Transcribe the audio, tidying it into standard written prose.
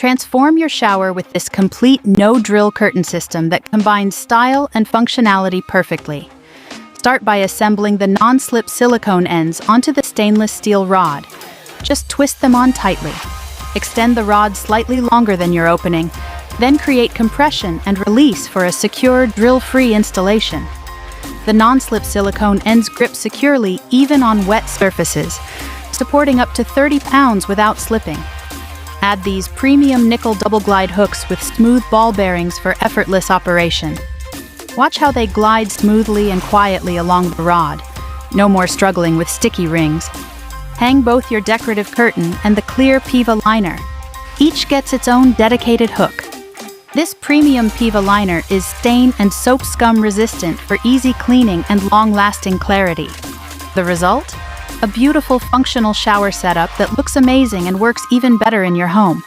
Transform your shower with this complete no-drill curtain system that combines style and functionality perfectly. Start by assembling the non-slip silicone ends onto the stainless steel rod. Just twist them on tightly. Extend the rod slightly longer than your opening, then create compression and release for a secure, drill-free installation. The non-slip silicone ends grip securely even on wet surfaces, supporting up to 30 pounds without slipping. Add these premium nickel double-glide hooks with smooth ball bearings for effortless operation. Watch how they glide smoothly and quietly along the rod. No more struggling with sticky rings. Hang both your decorative curtain and the clear PEVA liner. Each gets its own dedicated hook. This premium PEVA liner is stain and soap scum resistant for easy cleaning and long-lasting clarity. The result? A beautiful functional shower setup that looks amazing and works even better in your home.